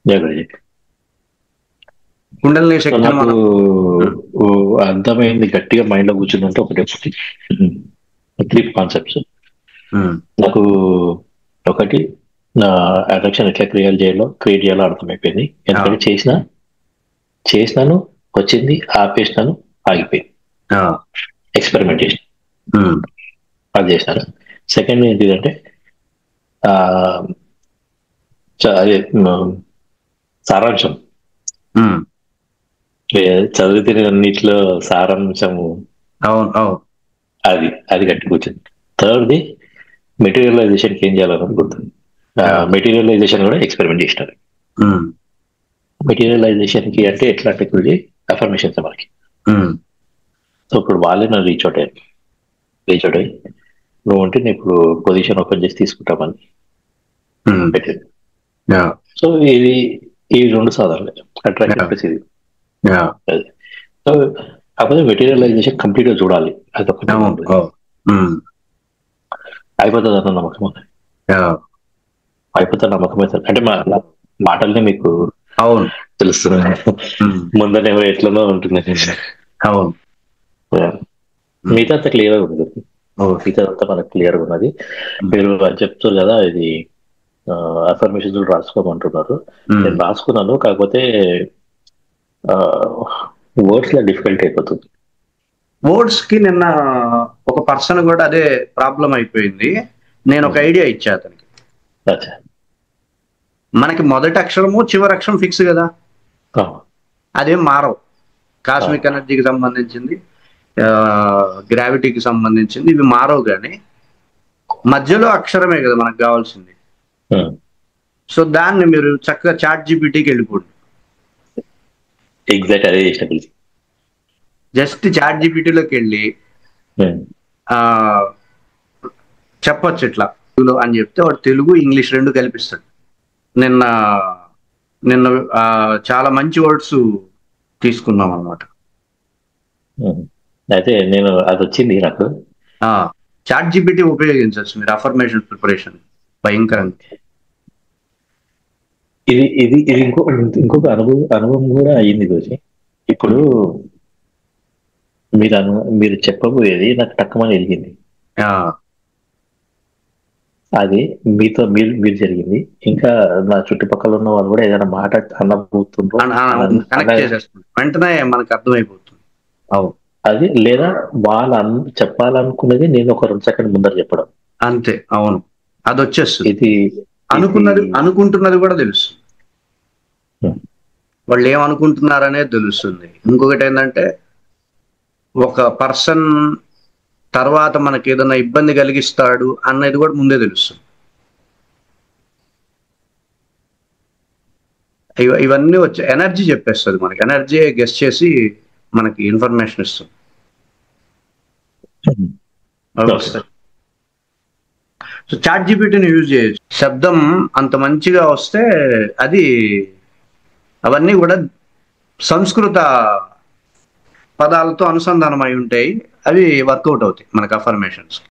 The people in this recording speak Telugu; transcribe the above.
జగన్. కుండలిని సో శక్తిని నాకు మనం. అర్థమైంది, గట్టిగా మైండ్ లో కూర్చుందంటే ఒకటే ఒకటి, 3 కాన్సెప్ట్స్. ఉమ్, నాకు ఒకటి, నా అట్రాక్షన్ ఎట్లా క్రియేట్ చేయాలో అర్థమైపోయింది. ఆ, ఎందుకంటే చేసినాను, వచ్చింది, ఆపేసినాను, ఆగిపోయింది. ఆ, ఎక్స్పెరిమెంట్ చేసిన, ఉమ్, అది చేసినాను. సెకండ్ ఏంటిదంటే ఆ, అదే సారాంశం, ఉమ్, చదివితే అన్నిట్లో సారాంశము, అవును, అవును, అది గట్టి కూర్చుంది. థర్డ్ది, మెటీరియలైజేషన్కి ఏం చేయాలన్నది గుర్తుంది. ఆ, మెటీరియలైజేషన్ కూడా ఎక్స్పెరిమెంట్ చేసినారు. ఉమ్, మెటీరియలైజేషన్కి అంటే ఎట్లా టెక్నాలజీ అఫర్మేషన్స్ మనకి. ఉమ్, సో ఇప్పుడు వాళ్ళే నన్ను రీచ్ అవుట్ అయ్యి నువ్వు అంటే నేను ఇప్పుడు పొజిషన్ ఓపెన్ చేసి తీసుకుంటామని ఉమ్, పెట్టింది. యా, సో ఈ 2 సాధనలే, యా, అట్రాక్షన్ ప్లస్ ఇది. యా, అది. సో కాకపోతే మెటీరియలైజేషన్ కంప్లీట్గా చూడాలి, అదొకటి అవును, ఉంటుంది. అవును, ఉమ్, అయిపోతుంది అన్న నమ్మకం ఉంది. యా, అయిపోతే నమ్మకం అవుతుంది అంటే మా మాటల్ని మీకు అవును, తెలుస్తున్నాయి. ఉమ్, ముందర ఎవరు ఎట్లనో ఉంటుంది. అవును, ఉమ్, మిగతా అంతా క్లియర్గా ఉంది. ఓకే, మిగతా అంతా మనకు క్లియర్గా ఉన్నది. ఉమ్, మీరు చెప్తారు కదా ఇది అఫర్మేషన్స్ రాసుకోమంటున్నారు. ఉమ్. నేను రాసుకున్నాను, కాకపోతే వర్డ్స్ లో డిఫికల్ట్ అయిపోతుంది. వర్డ్స్ కి నిన్న ఒక పర్సన్ కూడా అదే ప్రాబ్లం అయిపోయింది. నేను ఒక ఐడియా ఇచ్చా అతనికి. అచ్చా. మనకి మొదటి అక్షరము చివరి అక్షరం ఫిక్స్ కదా, ఆ, అదేం మారవు. ఆ, కాస్మిక్ ఎనర్జీకి సంబంధించింది, గ్రావిటీకి సంబంధించింది, ఇవి మారవు. కానీ మధ్యలో అక్షరమే కదా మనకు కావాల్సింది. ఉమ్. సో దాన్ని మీరు చక్కగా చాట్ జీపీటీకి వెళ్ళిపోండి. ఎగ్జాక్ట్ అదే చేసిన పిలిచి. జస్ట్ చాట్ జీపీటీలోకి వెళ్ళి ఉమ్. ఆ చెప్పొచ్చు ఇట్లా తెలుగులో అని చెప్తే వాడు తెలుగు ఇంగ్లీష్ రెండు కల్పిస్తాడు. నిన్న నిన్న చాలా మంచి వర్డ్స్ తీసుకున్నాం అనమాట. ఉమ్. అయితే నేను అది వచ్చింది నాకు. చాట్ జీపీటీ ఉపయోగించవచ్చు మీరు అఫర్మేషన్ ప్రిపరేషన్ భయంకరంగా. ఇది ఇంకొక అనుభవం కూడా అయ్యింది రోజు. ఇప్పుడు మీరు చెప్పబోయేది నాకు తక్కువని వెలిగింది. ఆ, అది మీరు జరిగింది. ఇంకా నా చుట్టుపక్కల ఉన్న వాళ్ళు కూడా ఏదైనా మాట అనబోతుండ్రో కనెక్ట్ చేసేస్తుంది వెంటనే మనకు అర్థమైపోతుంది. అవును, అది, లేదా వాళ్ళు చెప్పాలనుకున్నది నేను ఒక 2 సెకండ్ ముందర చెప్పడం. అంతే, అవును, అది వచ్చేస్తుంది. ఇది ఇది అనుకుంటున్నది కూడా తెలుస్తుంది. ఉమ్, వాళ్ళు ఏమనుకుంటున్నారనేది తెలుస్తుంది. ఇంకొకటి ఏంటంటే ఒక పర్సన్ తర్వాత మనకి ఏదైనా ఇబ్బంది కలిగిస్తాడు అన్నది కూడా ముందే తెలుస్తుంది. ఇవన్నీ వచ్చి ఎనర్జీ చెప్పేస్తుంది మనకి. ఎనర్జీ గెస్ చేసి మనకి ఇన్ఫర్మేషన్ ఇస్తుంది. అవి ఓకే. వస్తాయి. సో చాట్ జీపీటీని యూజ్ చేయొచ్చు. శబ్దం అంత మంచిగా వస్తే అది అవన్నీ కూడా సంస్కృత పదాలతో అనుసంధానం అయి ఉంటాయి. అవి వర్కౌట్ అవుతాయి మనకు అఫర్మేషన్స్.